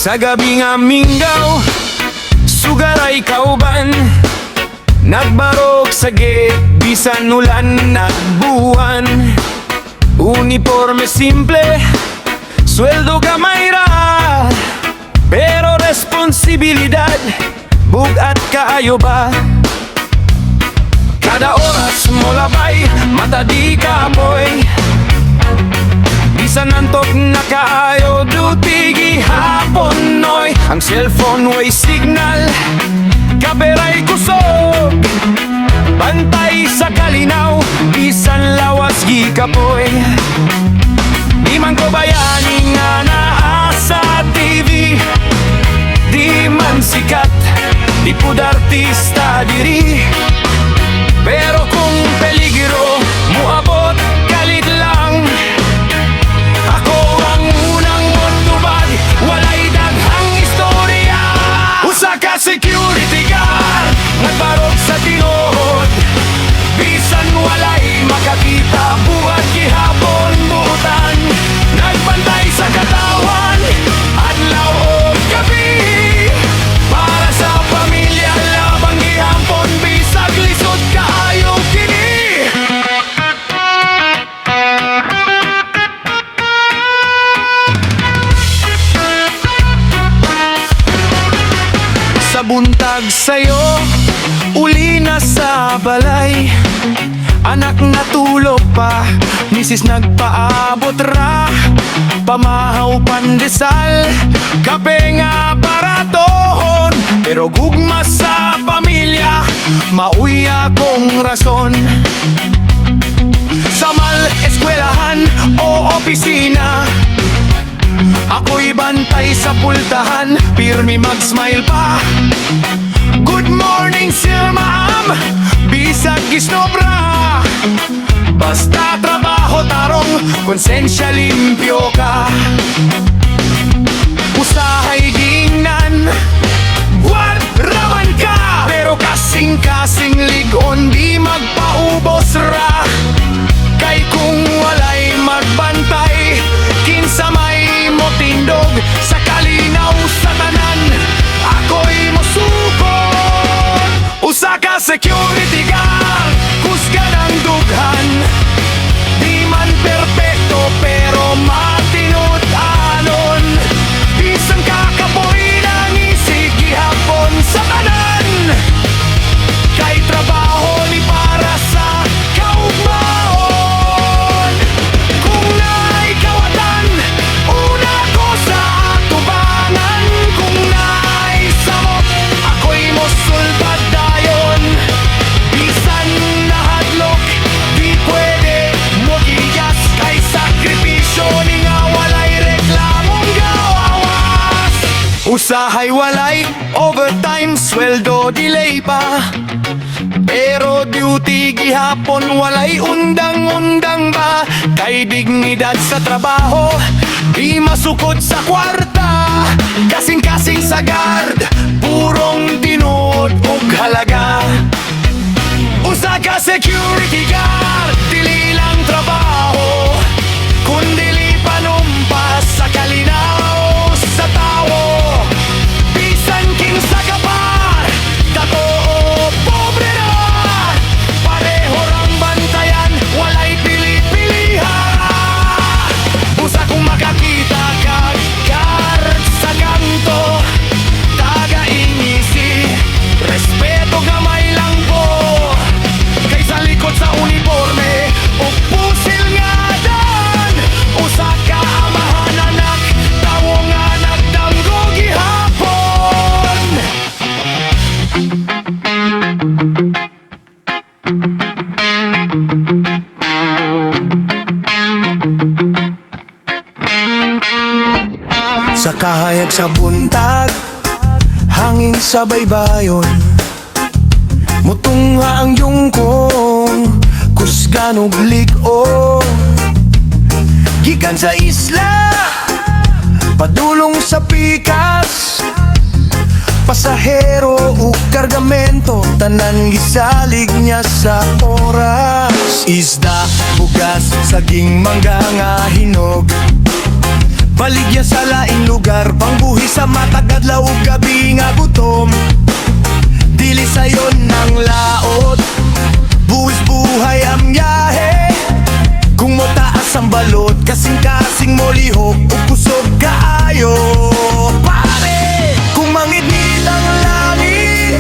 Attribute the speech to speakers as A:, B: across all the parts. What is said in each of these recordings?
A: Sa gabi nga minggaw, sugaray kauban, nagbarok sa gate, bisan ulan nagbuwan. Uniforme simple, sweldo gamay ra, pero responsibilidad, bugat kaayo ba? Kada oras mo labay, mata di kapoy, bisan antok na kaayo, duty gihapon noy. Ang cellphone way signal, kaberay kusog, bantay sa kalinaw, bisan lawas gikapoy. Di man ko bayani nga naa sa TV, di man sikat, di pud artista diri, pero kung peligro muabot kalit lang, ako ang unang motubad, walay daghang istorya. Usa ka security guard, nagbarog sa tinuod, bisan walay makakita, buhat gihapon buutan, nagbantay sa katawan, adlaw o gabi, para sa pamilya labang gihapon, bisag lisod kaayo kini. Sa buntag sayo, uli na sa balay, anak natulog pa, misis nagpaabot ra, pamahaw pandesal, kape nga baratohon, pero gugma sa pamilya, mauy akong rason. Sa mal-eskwelahan o opisina, ako'y bantay sa pultahan, pirmi mag-smile pa. Good morning sir ma'am, bisag gisnobra, basta trabaho tarong, konsensya limpyo ka. Usahay gingnan, buwan raman ka, pero kasing-kasing ligon, di magpaubos ra. Kay kung walay magbantay, kinsa may motindog, sa kalinaw sa tanan, ako'y mosukot. Usa ka security guard, kusga ng dughan, di man perpekto pero matinut-anon, bisan kakapoy ng isig gihapon sa tanan, kay trabaho ni para sa kaugmaon. Kung na'y kawatan, una ko sa atubangan, kung na'y samot, ako'y mosulbad dayon, bisan nahadlok, di pwede mogigas, kay sakripisyo ni nga walay reklamong gawawas. Usahay walay overtime, sweldo delay pa, pero duty gihapon walay undang-undang ba? Kay dignidad sa trabaho, di masukod sa kwarta, kasing-kasing sa guard, purong tinuod ug halaga. Usa ka security guard, dili lang trabaho, kundili panumpas sa kalinaw sa tawo, bisan kinsa ka par, dato o pobre na, pareho rang bantayan, walay pili-piliha. Usa kung makakita kag guard sa kanto, taga-ingisi, respeto gamay lang po, kay sa likod sa uniforme o pusil nga dan, usa ka amahan anak, tawo nga nagdamgo gihapon. Sa kahayag sa buntag, hangin sa baybayon, mutunga ang yungkong, kusgan ug lig-o, gikan sa isla, padulong sa pikas, pasahero ug kargamento, tanan gisalig niya sa oras. Isda, bugas, saging, mangga nga hinog, Baligya sa laing lugar, pangbuhi sa matagad laog gabi nga gutom. Dili sayon ng laot, buwis buhay ang yahe. Kung mo taas ang balot, kasing-kasing mo lihok ug kusog kaayo. Pare, kung mangit-ngit ang langit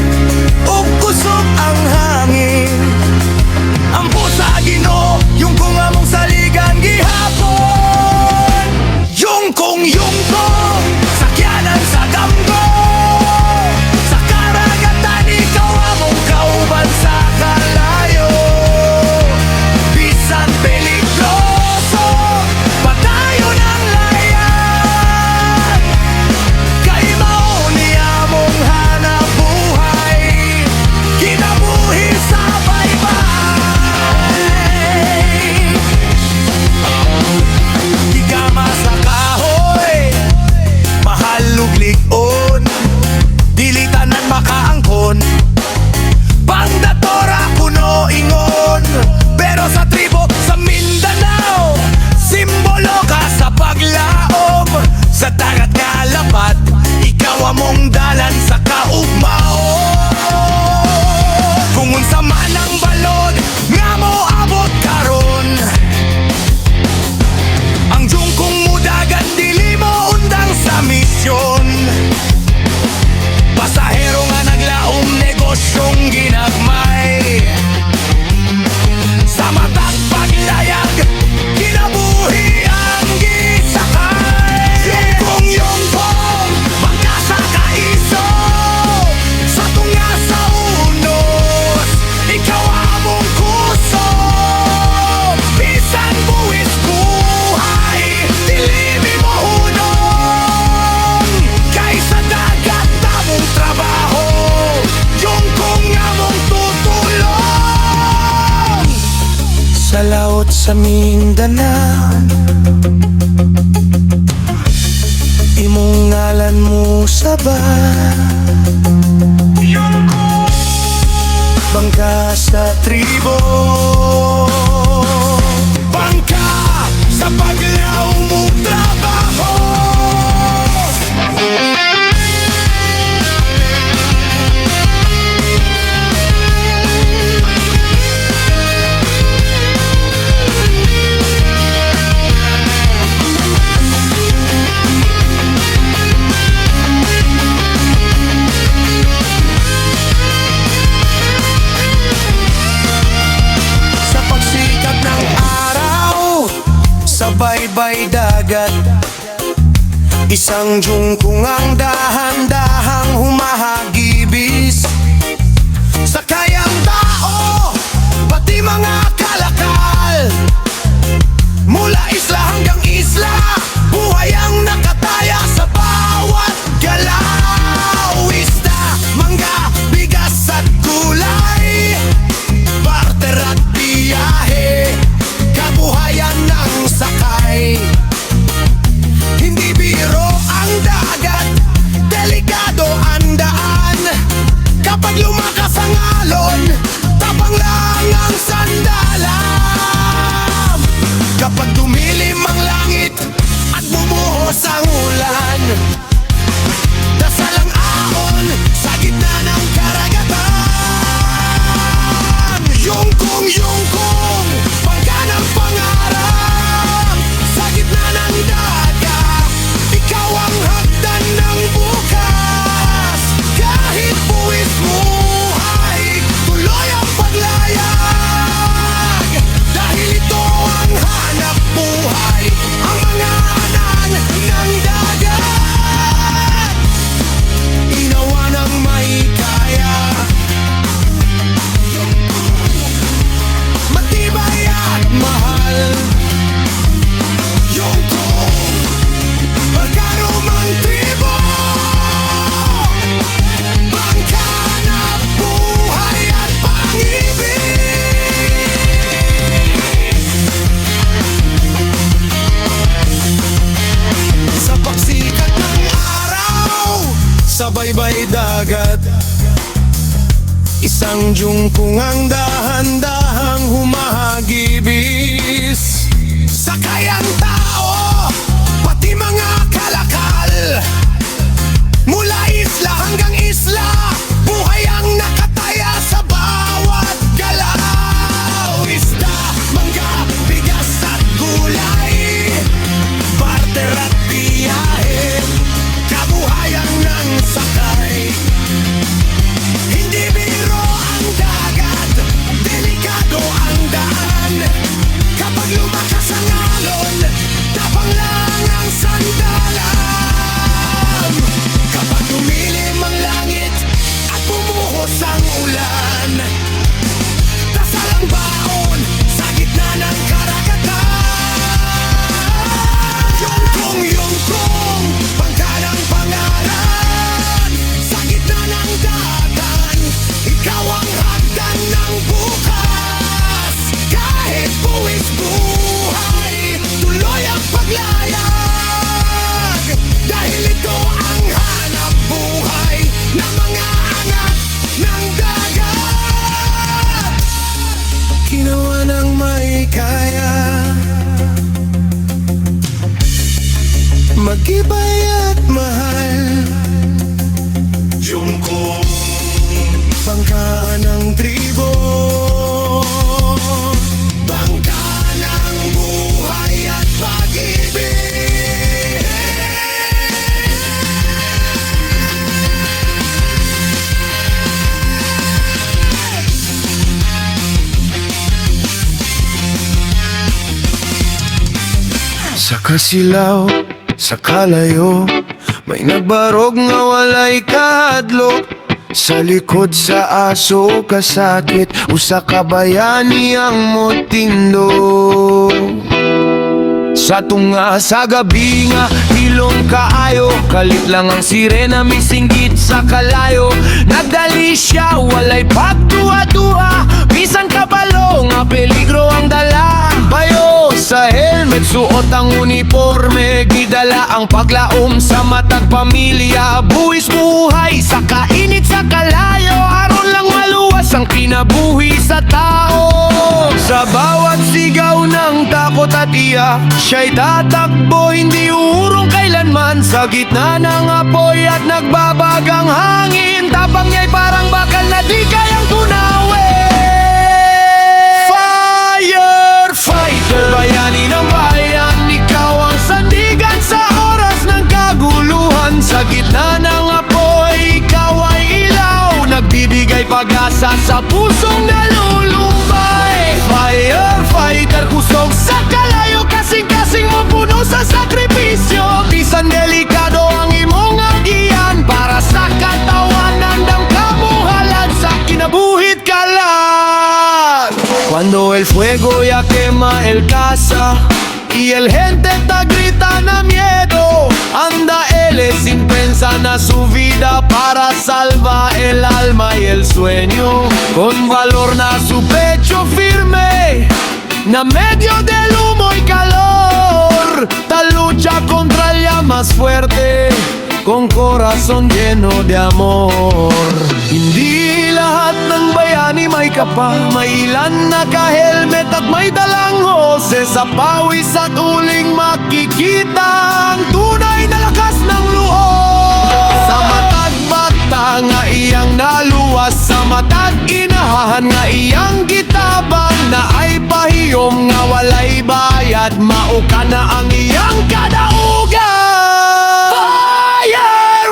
A: ug kusog ang hangin, ang pusa Ginoo, yung kung among saligan gihapon. Yung kong sakyanan sa gamgo, sa karagatan ikaw among kauban sa kalayo. Bisan peligroso, padayon ang layan, kay mao ni among hanap buhay, kinabuhi sa baybay. Higama sa kahoy, mahalog ligon, dili tanan makaangkon. Pangdatora kuno ingon, pero sa tribo sa Mindanao, simbolo ka sa paglaom. Sa dagat nga lapat, ikaw among dalan sa kaugmao. Kung unsa man ang balod nga mo abot karon, ang jungkong mudagan dili mo undang sa misyon. Pasahero nga naglaom, negosyong ginagmay. Sa matang paglayag, kinabuhi ang gisakay. Yungkong, bangka sa kaiso, sa tunga sa unos, ikaw among kuso. Bisan buwis buhay, dili mo hunong, kaysa dagat among trabaho, yungkong among tutulong. Sa laot sa Mindanao, imong ngalan mo sabat. Bangka sa tribo, bangka sa paglaw mong trabaho. Sa pagsikat ng araw, sa baybay dagat, isang jungkong ang dahan-dahang humahagibis. Sa kayang tao, pati mga kalakal, mula isla hanggang isla, buhay ang nakataya sa bawat galaw. Isda, mangga, bigas at gulay, barter at biyahe, kabuhayan ng sakay. Hindi biro ang dagat, delikado ang daan. Kapag lumakas ang alon, tapang lang ang sandalan. Kapag dumilim ang langit at bumuhos ang ulan, dasal ang ahon sa gitna ng karagatan. Yungkong, bangka ng pangarap, sa gitna ng dagat, ikaw ang hagdan ng bukas. Kahit buwis buhay, tuloy ang paglayag, dahil ito ang hanap buhay, ang mga anan ng dagat. Inawa ng may kaya, matibay at mahal. Yungkong, pagkarumang tribo, bangka na buhay at pang-ibig. Sa pagsikat ng araw, sa baybay dagat, isang jungkong ang dahan-dahang humahagibis. Sa kayang tao, pati mga matibay at mahal. Jungkong bangka ng tribo, bangka ng buhay at pag-ibig. Sa kasilaw, sa kalayo, may nagbarog nga walay kahadlok. Sa likod sa aso kasakit, usa ka bayani ang motindog. Sa tunga sa gabi nga hilong kaayo, kalit lang ang sirena misinggit sa kalayo. Nagdali siya walay pagduha-duha, bisan kabalo nga peligro ang dala. Bayo sa helmet suot ang uniforme, gidala ang paglaom sa matag pamilya. Buwis buhay sa kainit sa kalayo, aron lang maluwas ang kinabuhi sa tao. Sa bawat sigaw ng takot at iyak, siya'y tatakbo, hindi uurong kailanman. Sa gitna ng apoy at nagbabagang hangin, tapang niya'y parang bakal na di kayang tunawin. Firefighter, bayani ng bayan, ikaw ang sandigan sa oras ng kaguluhan. Sa gitna ng apoy, ikaw ay ilaw, nagbibigay pag-asa sa pusong nalulumbay. Firefighter, kusog sa kalayo, kasing-kasing mo puno sa sakripisyo. Bisan delikado ang imong agian, para sa katawanan ng kamuhalan, sa kinabuhit kalan. Cuando el fuego ya quema el casa y el gente está grita na miedo, anda él sin pensar na su vida para salvar el alma y el sueño. Con valor na su pecho firme, na medio del humo y calor, tal lucha contra el ya más fuerte, con corazón lleno de amor. Hindi lahat ng bayani may kapal, may ilan naka-helmet at may dalang hose. Sa pawis at uling makikita ang tunay na lakas ng loob. Sa matag bata nga iyang naluwas, sa matag inahan nga iyang gitabang, na ay pahiyom nga walay bayad, mauka na ang iyang kadaugan.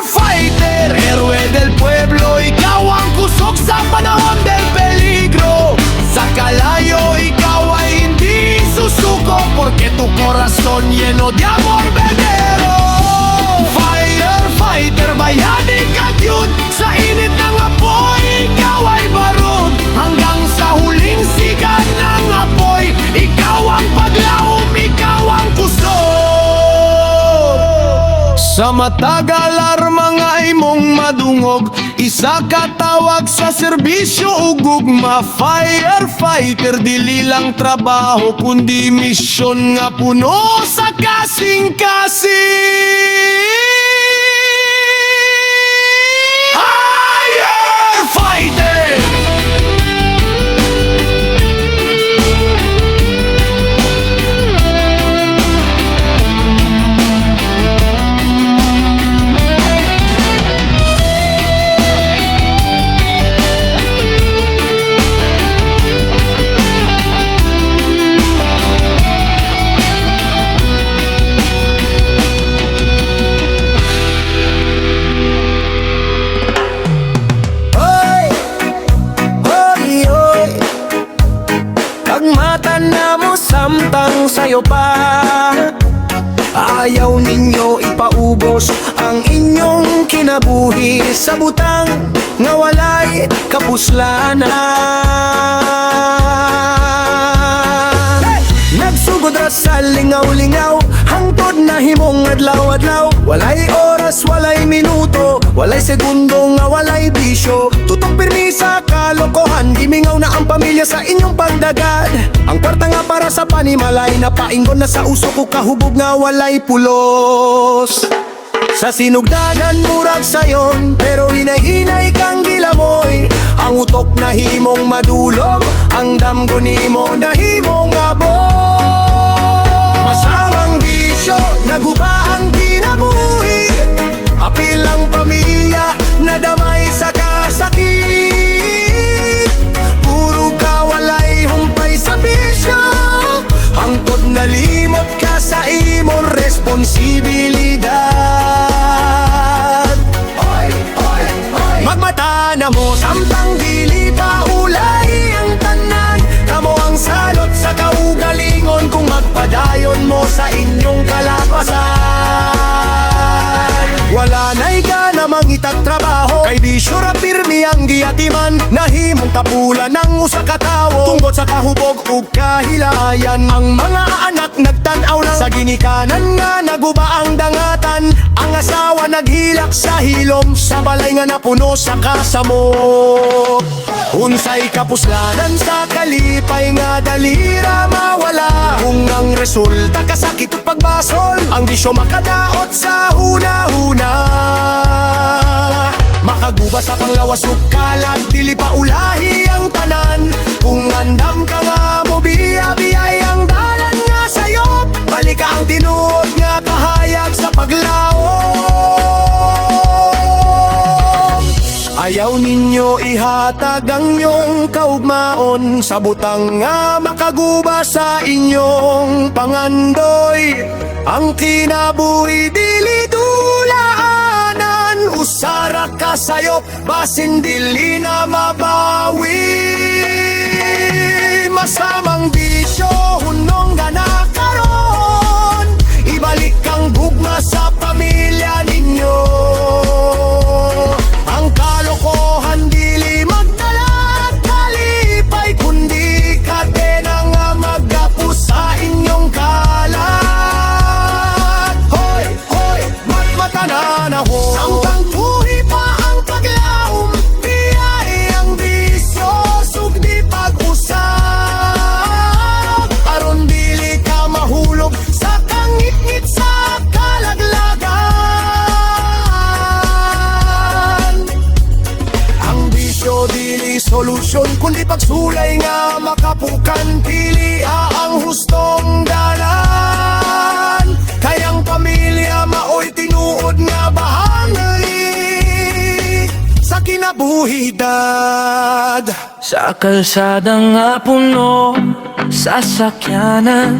A: Firefighter, héroe del pueblo, ikaw ang kusog sa panahon del peligro. Sa kalayo, ikaw ay hindi susuko, porque tu corazón lleno de amor verdadero. Firefighter, bayani ka yun, sa init ng apoy, ikaw ay barun. Hanggang sa huling sigat ng apoy, ikaw ang paglaom, ikaw ang kusog. Sa matag alarma nga imong madungog, isa ka tawag sa serbisyo ug gugma. Firefighter, dili lang trabaho, kundi misyon nga puno sa kasing-kasing. Firefighter! Samtang sayo pa, ayaw ninyo ipaubos ang inyong kinabuhi sa butang nga walay kapuslanan. Nagsugod ra sa lingaw-lingaw, hangtod na himong adlaw-adlaw. Walay oras, walay minuto, walay segundo nga walay bisyo. Tutong pirmi sa kalokohan, gimingaw na ang pamilya sa inyong pagdagad. Ang kwarta nga para sa panimalay, napaingon na sa uso ko kahubog nga walay pulos. Sa sinugdanan murag sayon, pero hinay-hinay kang gilamoy. Ang utok na himong madulog, ang damgo nimo na himong abot. Masawang bisyo, naguba ang kinabuhi. Apilang pamilya na damay sa kasakit. Puro kawalay humpay sa bisyo, hangtod nalimot ka sa imong responsibilidad. Magmata na mo samtang dili pa ulay ang tanan. Kamo ang salot sa kaugalingon kung magpadayon mo sa inyong kalapasan. Wala na'y ka namang itagtrabaho, kay di sure pirmi ang giatiman. Nahimong tapulan ng usa ka tawo, tungkol sa kahubog ug kahilayan. Ang mga anak nagtanaw lang sa ginikanan nga naguba ang dangatan. Ang asawa naghilak sa hilom, sa balay nga napuno sa kasamo. Unsay kapuslanan sa kalipay nga dalira mawala. Kung ang resulta kasakit ug pagbasol, ang bisyo makadaot sa huna-huna. Makaguba sa panglawas ug kalag, dili pa ulahi ang tanan. Kung andam ka nga mo biyay ang dalan nga sayo, balik ka ang tinuod nga kahayag sa paglaom. Ayaw ninyo ihatag ang inyong kaugmaon sa butang nga makaguba sa inyong pangandoy. Ang kinabuhi dili dulaanan, usara ka sayo basin dili na mabawi. Masamang bisyo hunong gana karon, ibalik ang gugma sa pamilya ninyo. Ang kalokohan dili magdala kalipay, kundi kadena nga magapos sa inyong kalat. Hoy, hoy, magmata na ho, samtang buhi pa ang paglaom, biyay ang bisyo, sugdi pag-usap. Aron dili ka mahulog sa kangit-ngit sa kalaglagan. Ang bisyo dili solusyon, kundi pagsulay nga makapukan. Pili ang hustong dalan, kayang pamilya maoy tinuod nga bahagi sa kinabuhidad.
B: Sa kalsada nga puno sasakyanan,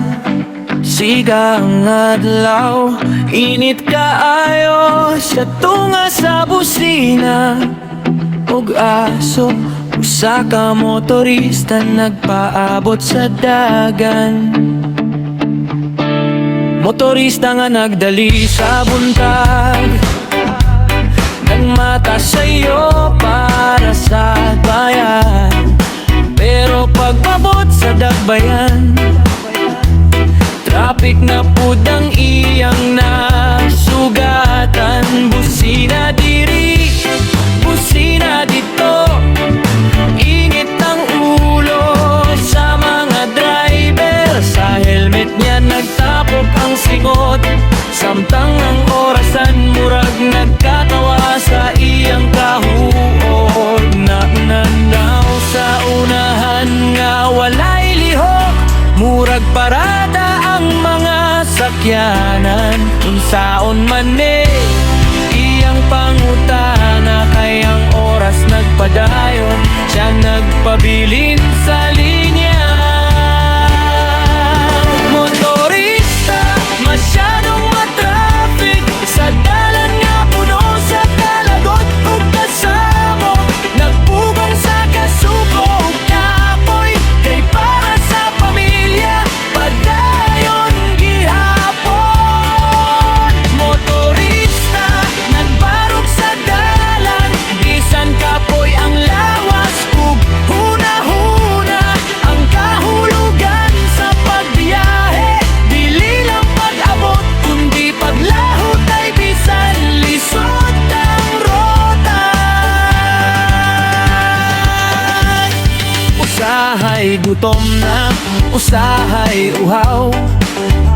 B: siga ang adlaw, init kaayo sa tunga sa busina. Og aso, usa ka motorista nagpaabot sa dagan. Motorista nga nagdali sa buntag, nagmata sa'yo para sa bayan. Pero pagpabot sa dagbayan, traffic na pudang iyang nasugatan. Busina diri, busina dito, ingit ang ulo sa mga driver. Sa helmet niya nagtapok ang singot, samtang ang orasan murag nagkatawa sa iyang kahuod. Nagnanaw sa unahan nga walay lihok, murag parada ang mga sakyanan. Unsaon man iyang pangutana, kayang oras nagpadayon, siya nagpabilin sa linya. Motorista, masyadong matraffic sa dalan nga puno sa kalagot ug kasamo. Nagpugong sa kasuko ug kapoy, kay para sa pamilya padayon gihapon. Motorista, nagbarog sa dalan, bisan kapoy ang lawas ug huna-huna. Ang kahulugan sa pagbiyahe dili lang pag-abot, kundi paglahot ay bisan lisod ang rota. Usahay gutom na, usahay uhaw,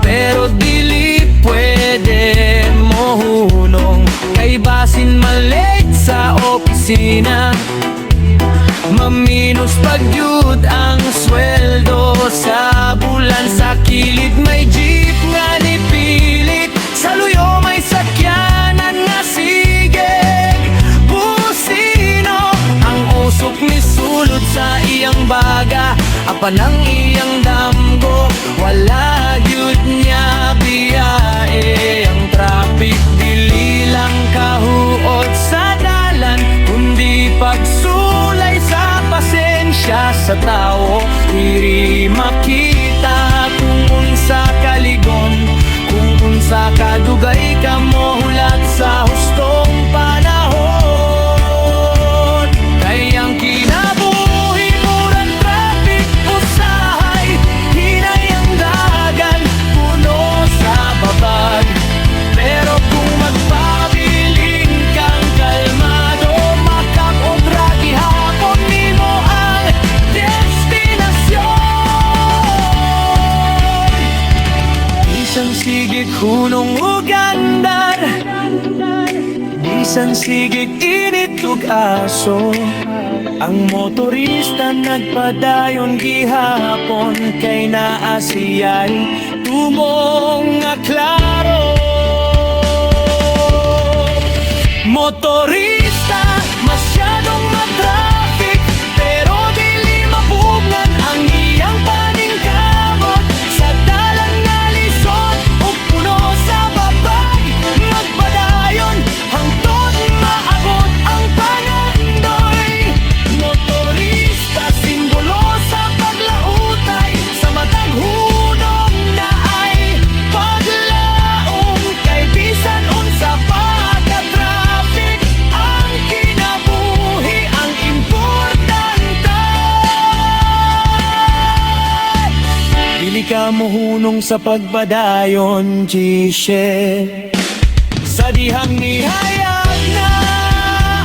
B: pero dili pwede mohunong. Kay basin malate sa opisina, maminus pagyud ang sweldo sa bulan. Sa kilid may jeep nga nipilit, sa luyo may sakyanan nga si baga, apan ang iyang damgo, wala gyud niya biyae. Ang traffic dili lang kahuot sa dalan, kundi pagsulay sa pasensya sa tao. Diri makita kung unsa kaligon, kung unsa kadugay ka mo hulat sa hustong panahon. Kay ang kinabuhi murang traffic usahay, hinay ang dagan puno sa babag. Pero kung magpabiling kang kalmado, makakot ra gihapon nimo ang destinasyon. Bisan sigig hunong ugandar, bisan sigig init ug aso, ang motorista nagpadayon gihapon, kay naa siya'y tumong nga klaro. Motorista, masyadong matraffic, pero dili mapugngan ang iyang paningkamot. Sa dalan nga lisod ug puno sa babag, magpadayon hangtod maabot ang pangandoy. Motorista, simbolo sa paglautay, sa matag hunong na ay paglaong. Kay bisan unsa pa ka-traffic, ang kinabuhi ang importante. Dili ka mohunong sa pagpadayon, Gishe. Sa dihang nihayag na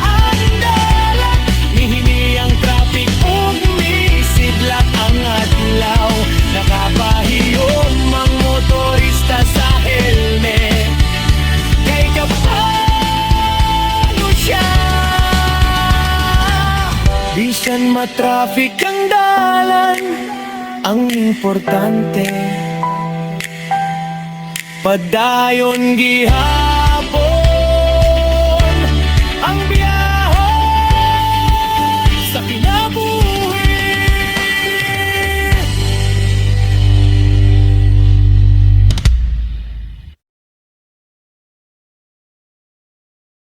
B: ang dalan, mihini ang traffic ug misidlak ang adlaw. Nakapahiyom ang motorista sa helmet, kay kapano siya. Bisan matraffic ang dalan, ang importante padayon gihapon.